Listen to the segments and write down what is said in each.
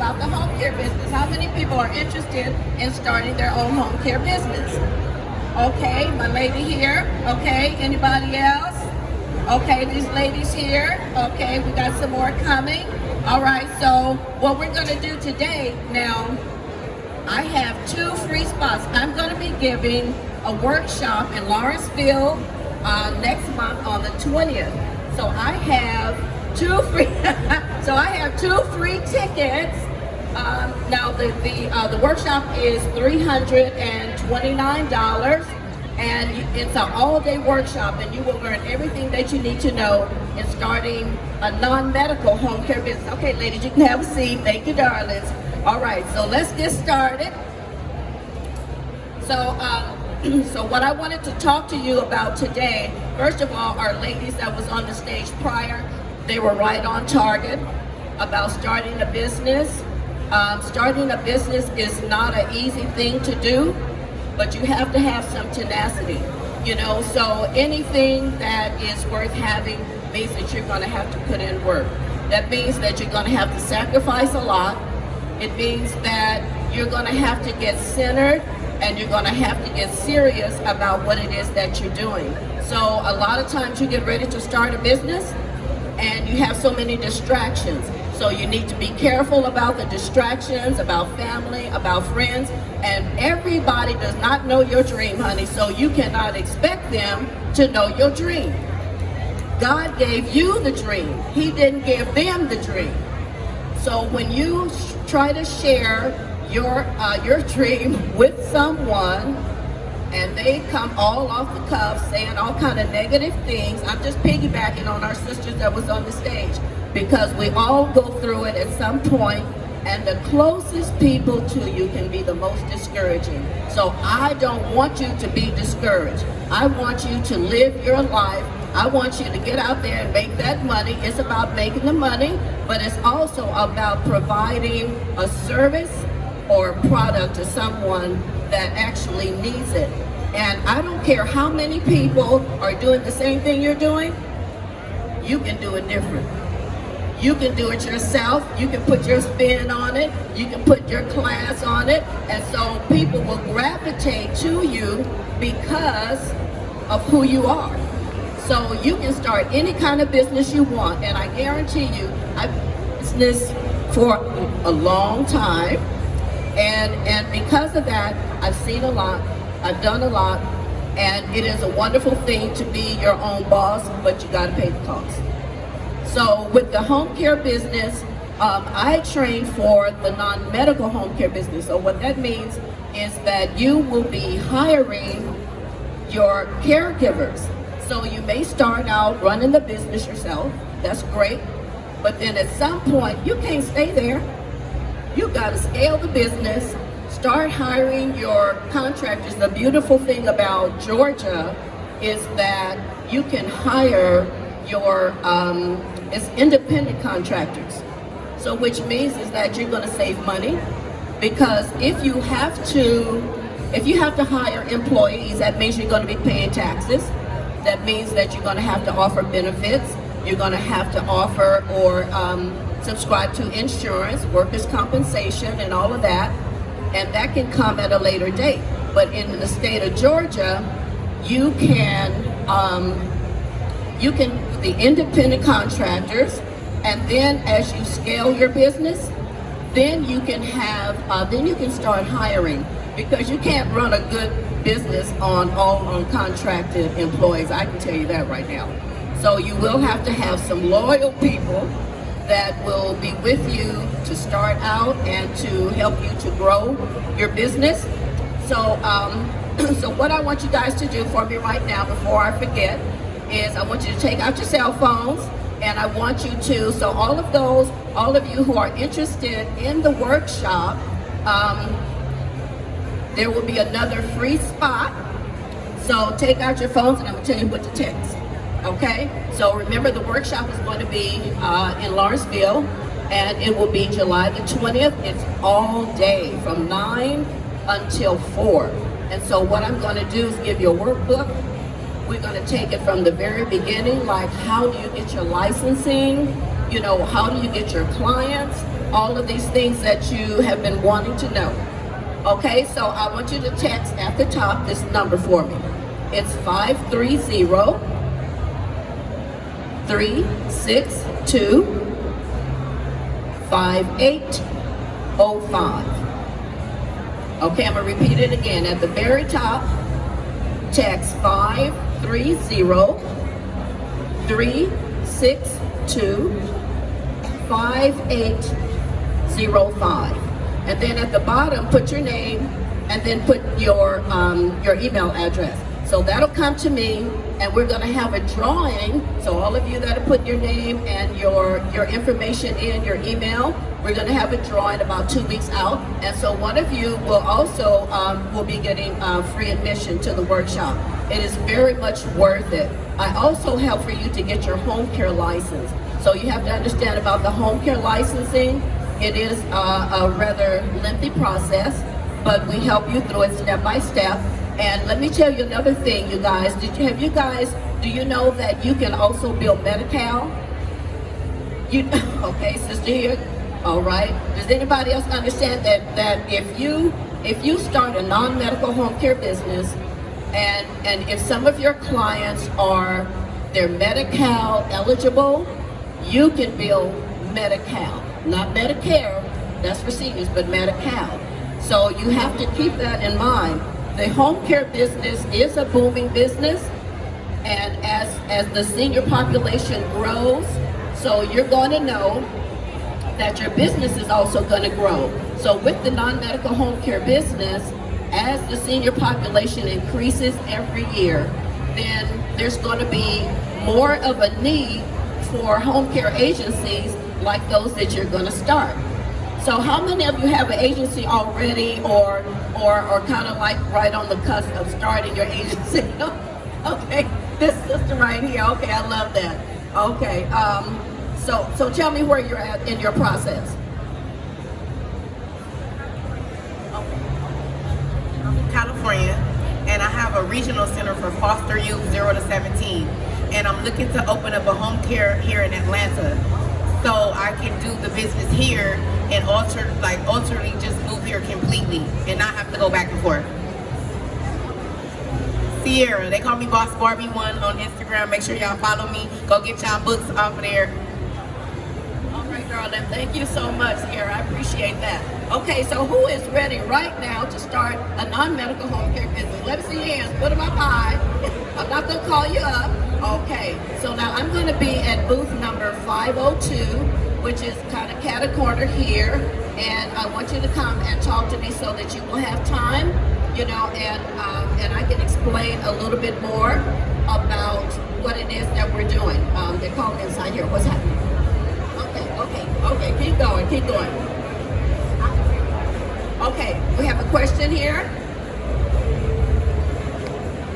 about the home care business. How many people are interested in starting their own home care business? Okay, my lady here. Okay, anybody else? Okay, these ladies here. Okay, we got some more coming. All right, so what we're going to do today now, I have 2 free spots. I'm going to be giving a workshop in Lawrenceville next month on the 20th. So I have 2 free. So I have 2 free tickets. Now the workshop is $329, and it's an all-day workshop, and you will learn everything that you need to know in starting a non-medical home care business. Okay, ladies, you can have a seat. Thank you, darlings. All right, so let's get started. So, so what I wanted to talk to you about today, first of all, our ladies that was on the stage prior, they were right on target about starting a business. Starting a business is not an easy thing to do, but you have to have some tenacity, you know, so anything that is worth having means that you're going to have to put in work. That means that you're going to have to sacrifice a lot. It means that you're going to have to get centered, and you're going to have to get serious about what it is that you're doing. So a lot of times you get ready to start a business and you have so many distractions. So you need to be careful about the distractions, about family, about friends, and everybody does not know your dream, honey, so you cannot expect them to know your dream. God gave you the dream. He didn't give them the dream. So when you try to share your dream with someone and they come all off the cuff saying all kind of negative things, I'm just piggybacking on our sisters that was on the stage, because we all go through it at some point, and the closest people to you can be the most discouraging. So I don't want you to be discouraged. I want you to live your life. I want you to get out there and make that money. It's about making the money, but it's also about providing a service or a product to someone that actually needs it. And I don't care how many people are doing the same thing you're doing, you can do it different. You can do it yourself. You can put your spin on it. You can put your class on it. And so people will gravitate to you because of who you are. So you can start any kind of business you want. And I guarantee you, I've been in business for a long time. And because of that, I've seen a lot. I've done a lot. And it is a wonderful thing to be your own boss, but you got to pay the cost. So with the home care business, I train for the non-medical home care business. So what that means is that you will be hiring your caregivers. So you may start out running the business yourself. That's great. But then at some point, you can't stay there. You got to scale the business, start hiring your contractors. The beautiful thing about Georgia is that you can hire your it's independent contractors. So which means is that you're going to save money, because if you have to hire employees, that means you're going to be paying taxes. That means that you're going to have to offer benefits. You're going to have to offer or subscribe to insurance, workers' compensation, and all of that. And that can come at a later date. But in the state of Georgia, you can the independent contractors, and then as you scale your business, then you can start hiring, because you can't run a good business on contracted employees. I can tell you that right now. So you will have to have some loyal people that will be with you to start out and to help you to grow your business. So, so what I want you guys to do for me right now, before I forget, is I want you to take out your cell phones, and I want you to, so all of you who are interested in the workshop, there will be another free spot. So take out your phones, and I'm going to tell you what to text. Okay? So remember, the workshop is going to be in Lawrenceville, and it will be July the 20th. It's all day from 9 until 4. And so what I'm going to do is give you a workbook. We're going to take it from the very beginning, like how do you get your licensing, you know, how do you get your clients, all of these things that you have been wanting to know. Okay, so I want you to text at the top this number for me. It's 530-362-5805. Okay, I'm gonna repeat it again. At the very top, text 530-362-5805. And then at the bottom, put your name and then put your email address. So that'll come to me, and we're gonna have a drawing. So all of you that have put your name and your information in, your email, we're gonna have a drawing about 2 weeks out. And so one of you will also will be getting free admission to the workshop. It is very much worth it. I also help for you to get your home care license. So you have to understand about the home care licensing. It is a rather lengthy process, but we help you through it step by step. And let me tell you another thing, you guys. Do you know that you can also build Medi-Cal? Okay, sister here. All right. Does anybody else understand that if you start a non-medical home care business, and if some of your clients they're Medi-Cal eligible, you can build Medi-Cal. Not Medicare, that's for seniors, but Medi-Cal. So you have to keep that in mind. The home care business is a booming business, and as the senior population grows, so you're going to know that your business is also going to grow. So with the non-medical home care business, as the senior population increases every year, then there's going to be more of a need for home care agencies like those that you're going to start. So how many of you have an agency already, or kind of like right on the cusp of starting your agency? Okay, this sister right here. Okay, I love that. Okay, so tell me where you're at in your process. I'm in California, and I have a regional center for foster youth 0 to 17, and I'm looking to open up a home care here in Atlanta, so I can do the business here and alternately just move here completely and not have to go back and forth. Sierra, they call me Boss Barbie 1 on Instagram. Make sure y'all follow me. Go get y'all books off of there. All right, darling. Thank you so much, Sierra. I appreciate that. Okay, so who is ready right now to start a non-medical home care business? Let me see your hands. Put them up high. I'm not going to call you up. Okay, so now I'm going to be at booth number 502, which is kind of cat a corner here, and I want you to come and talk to me so that you will have time, and I can explain a little bit more about what it is that we're doing. They call me inside here. What's happening? Okay, keep going. Okay, we have a question here.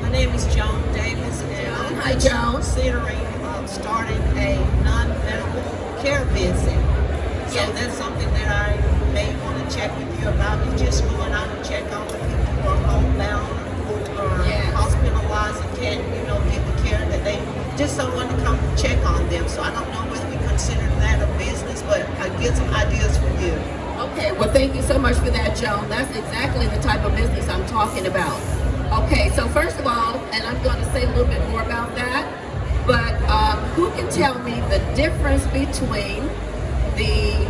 My name is Joan Davis, and Hi, I'm Joan. considering starting a non-medical care business. So Yes. that's something that I may want to check with you about. It's just going out and check on the people who are homebound or Yes. hospitalized and can't, get the care that they just someone to come check on them. So I don't know whether we consider that a business, but I get some ideas from you. Okay, well, thank you so much for that, Joan. That's exactly the type of business I'm talking about. Okay, so first of all, and I'm going to say a little bit more about that, but who can tell me the difference between the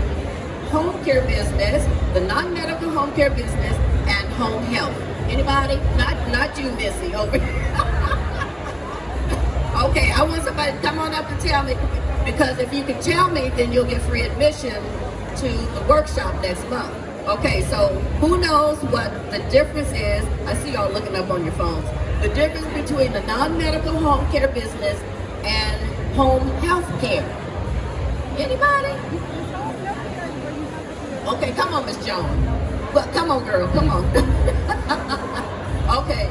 home care business, the non-medical home care business, and home health? Anybody? Not you, Missy, over here. Okay, I want somebody to come on up and tell me, because if you can tell me, then you'll get free admission to the workshop next month. Okay, so who knows what the difference is? I see y'all looking up on your phones. The difference between the non-medical home care business and home health care. Anybody? Okay, come on, Miss Jones. But come on, girl, come on. Okay,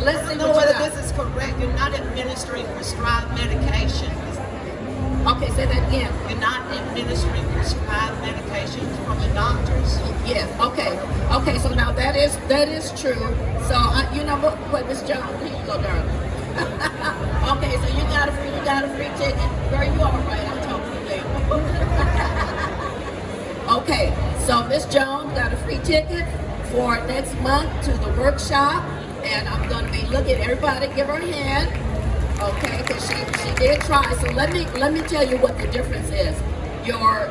let's see I don't know what you whether got. this is correct. You're not administering prescribed medication. Okay, say that again. You're not administering prescribed medications from the doctors. Yes. Okay. Okay. So now that is true. So you know what, Miss Jones? Here you go, darling. Okay. So you got a free ticket. Girl, you all right? I'll talk to you later. Okay, so Miss Jones got a free ticket for next month to the workshop, and I'm going to be looking. Everybody, give her a hand, okay? Because she did try. So let me tell you what the difference is. Your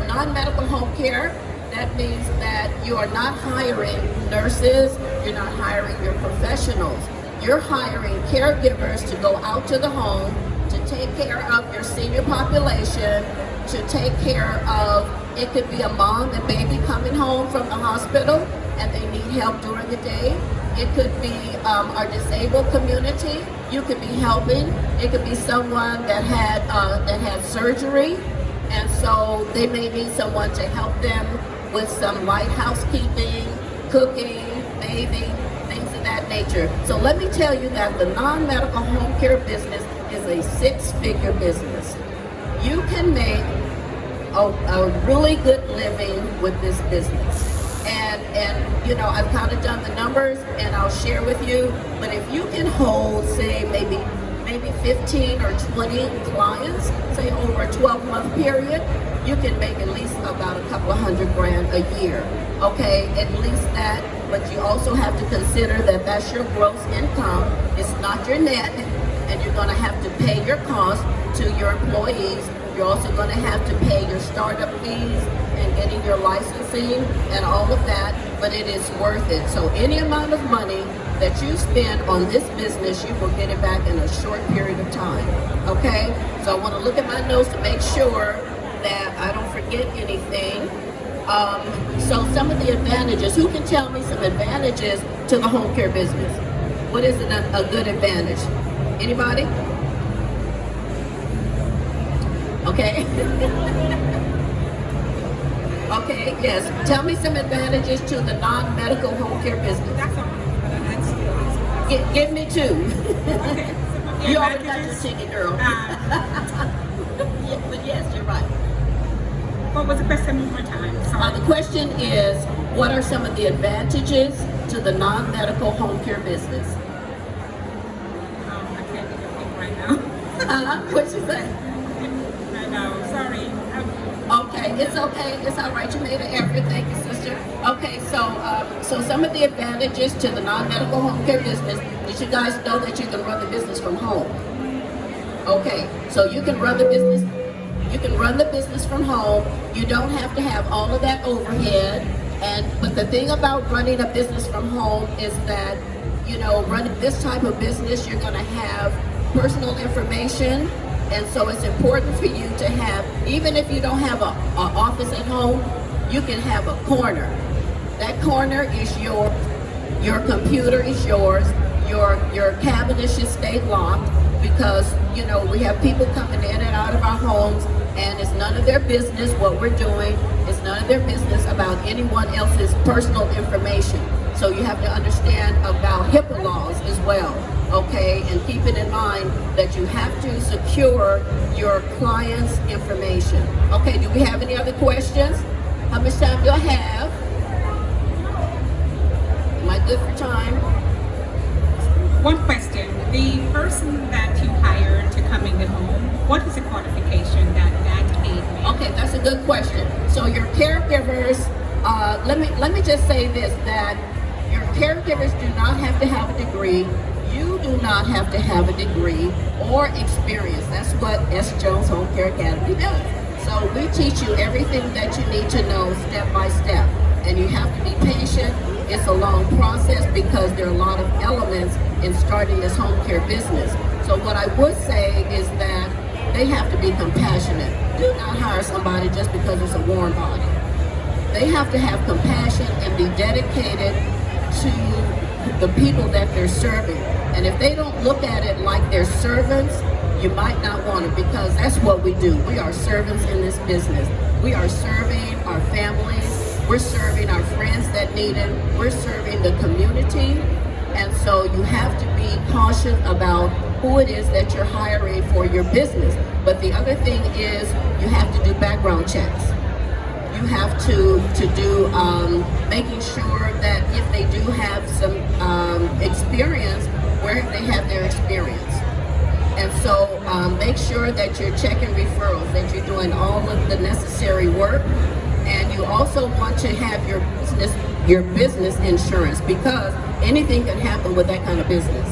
non-medical home care. That means that you are not hiring nurses. You're not hiring your professionals. You're hiring caregivers to go out to the home to take care of your senior population, to take care of, it could be a mom and baby coming home from the hospital and they need help during the day. It could be our disabled community. You could be helping. It could be someone that had surgery, and so they may need someone to help them with some light housekeeping, cooking, bathing, things of that nature. So let me tell you that the non-medical home care business is a six-figure business. You can make a really good living with this business. And you know, I've kind of done the numbers and I'll share with you, but if you can hold, say, maybe 15 or 20 clients, say over a 12-month period, you can make at least about a couple of $100,000 a year, okay? At least that, but you also have to consider that that's your gross income. It's not your net, and you're gonna have to pay your costs to your employees. You're also gonna have to pay your startup fees and getting your licensing and all of that, but it is worth it. So any amount of money that you spend on this business, you will get it back in a short period of time, okay? So I wanna look at my notes to make sure that I don't forget anything. So some of the advantages, who can tell me some advantages to the home care business? What is a good advantage? Anybody? Okay. Okay, yes. Tell me some advantages to the non-medical home care business. Give me two. You already got your ticket, girl. Yeah, but yes, you're right. What was the question one more time? Sorry. The question is, what are some of the advantages to the non-medical home care business? I can't think right now. What'd you say? I know, sorry. Okay, it's okay. It's all right. You made an effort. Thank you, sister. Okay, so some of the advantages to the non-medical home care business is you guys know that you can run the business from home. Okay, so you can run the business. You can run the business from home. You don't have to have all of that overhead. But the thing about running a business from home is that, you know, running this type of business, you're going to have personal information. And so it's important for you to have, even if you don't have an office at home, you can have a corner. That corner is yours. Your computer is yours. Your cabinet should stay locked because, you know, we have people coming in and out of our homes and it's none of their business what we're doing. It's none of their business about anyone else's personal information. So you have to understand about HIPAA laws as well. Okay, and keep it in mind that you have to secure your client's information. Okay, do we have any other questions? How much time do I have? Am I good for time? One question. The person that you hired to come in the home, what is the qualification that aid may? Okay, that's a good question. So your caregivers, let me just say this, that your caregivers do not have to have a degree. You do not have to have a degree or experience. That's what S. Jones Home Care Academy does. So we teach you everything that you need to know step by step. And you have to be patient. It's a long process because there are a lot of elements in starting this home care business. So what I would say is that they have to be compassionate. Do not hire somebody just because it's a warm body. They have to have compassion and be dedicated to the people that they're serving. And if they don't look at it like they're servants, you might not want it, because that's what we do. We are servants in this business. We are serving our families. We're serving our friends that need it. We're serving the community. And so you have to be cautious about who it is that you're hiring for your business. But the other thing is you have to do background checks. You have to do making sure that if they do have some experience, where they have their experience. And so make sure that you're checking referrals, that you're doing all of the necessary work, and you also want to have your business insurance, because anything can happen with that kind of business.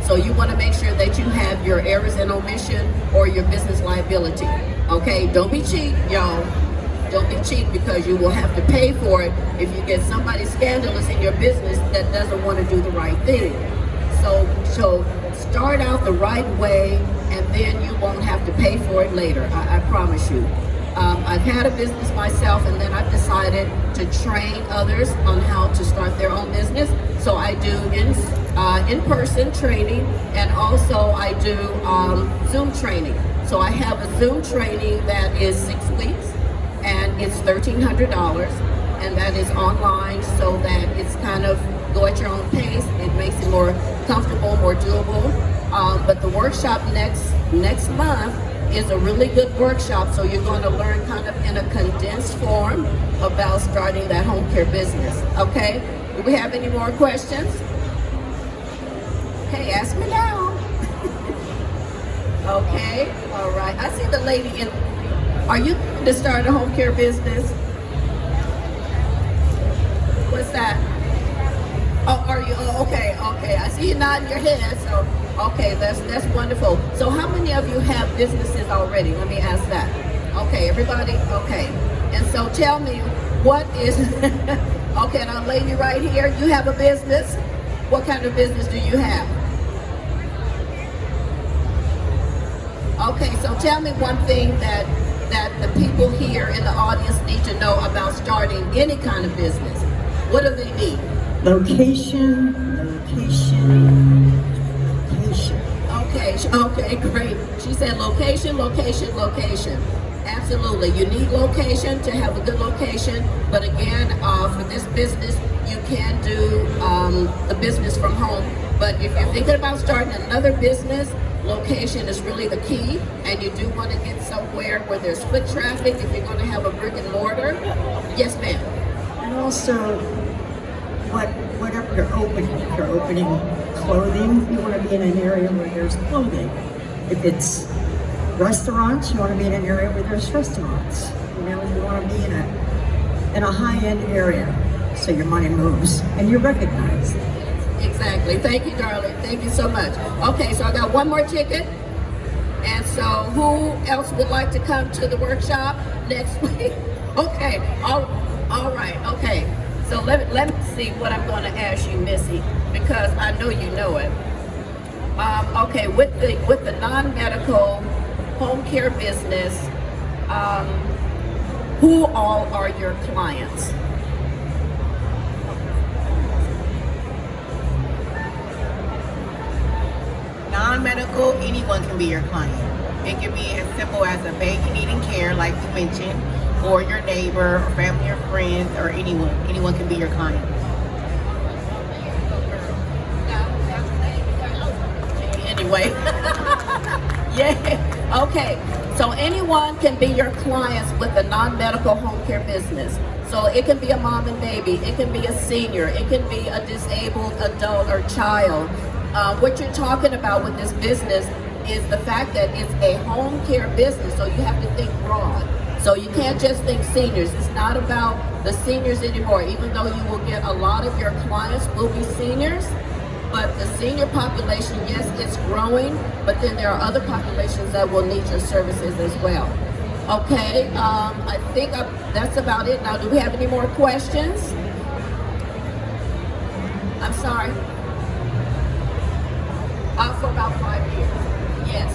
So you want to make sure that you have your errors and omission or your business liability. Okay, don't be cheap, y'all. Don't be cheap, because you will have to pay for it if you get somebody scandalous in your business that doesn't want to do the right thing. So start out the right way, and then you won't have to pay for it later. I promise you. I've had a business myself, and then I've decided to train others on how to start their own business. So I do in-person training, and also I do Zoom training. So I have a Zoom training that is 6 weeks, and it's $1,300, and that is online, so that it's kind of go at your own pace. It makes it more comfortable, more doable. But the workshop next month is a really good workshop, so you're going to learn kind of in a condensed form about starting that home care business. Okay? Do we have any more questions? Okay, ask me now. Okay, all right. I see the lady in. Are you to start a home care business? What's that? Oh, are you? Oh, okay. I see you nodding your head. So, okay, that's wonderful. So, how many of you have businesses already? Let me ask that. Okay, everybody. Okay, and so tell me, what is? Okay, now, lady right here, you have a business. What kind of business do you have? Okay, so tell me one thing that the people here in the audience need to know about starting any kind of business. What do they need? Location. Okay, great. She said location. Absolutely. You need location to have a good location. But again, for this business, you can do the business from home. But if you're thinking about starting another business, location is really the key. And you do want to get somewhere where there's foot traffic if you're going to have a brick and mortar. Yes, ma'am. And also, whatever you're opening, if you're opening clothing, you want to be in an area where there's clothing. If it's restaurants, you want to be in an area where there's restaurants. You want to be in a high-end area so your money moves and you're recognized. Exactly. Thank you, darling. Thank you so much. Okay, so I got one more ticket. And so who else would like to come to the workshop next week? Okay. All right. Okay. So let me see what I'm going to ask you, Missy, because I know you know it. Okay, with the non-medical home care business, who all are your clients? Non-medical, anyone can be your client. It can be as simple as a baby needing care, like you mentioned, or your neighbor, or family or friends, or anyone. Anyone can be your client. Anyway. Yeah. Okay. So anyone can be your clients with a non-medical home care business. So it can be a mom and baby. It can be a senior. It can be a disabled adult or child. What you're talking about with this business is the fact that it's a home care business, so you have to think broad. So you can't just think seniors. It's not about the seniors anymore, even though you will get a lot of your clients will be seniors. But the senior population, yes, it's growing, but then there are other populations that will need your services as well. Okay, I think that's about it. Now, do we have any more questions? I'm sorry. For about 5 years. Yes,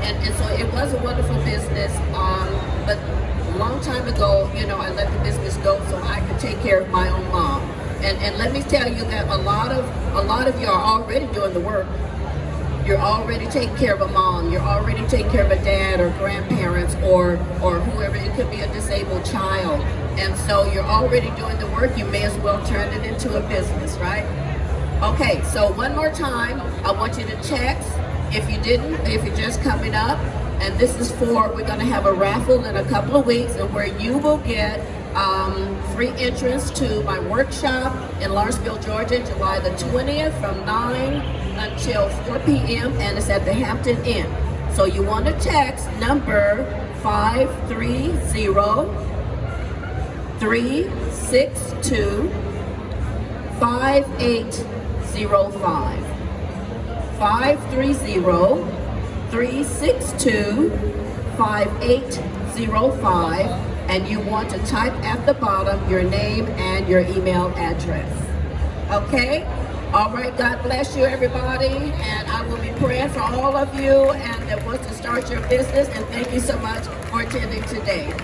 and so it was a wonderful business, but a long time ago, I let the business go so I could take care of my own mom. And let me tell you that a lot of you are already doing the work. You're already taking care of a mom. You're already taking care of a dad or grandparents or whoever. It could be a disabled child. And so you're already doing the work. You may as well turn it into a business, right? Okay, so one more time, I want you to text if you're just coming up. And this is we're going to have a raffle in a couple of weeks, and where you will get free entrance to my workshop in Lawrenceville, Georgia, July the 20th from 9 until 4 p.m. and it's at the Hampton Inn. So you want to text number 530 362 5805. 530-362-5805, and you want to type at the bottom your name and your email address. Okay? All right, God bless you, everybody, and I will be praying for all of you and that want to start your business, and thank you so much for attending today.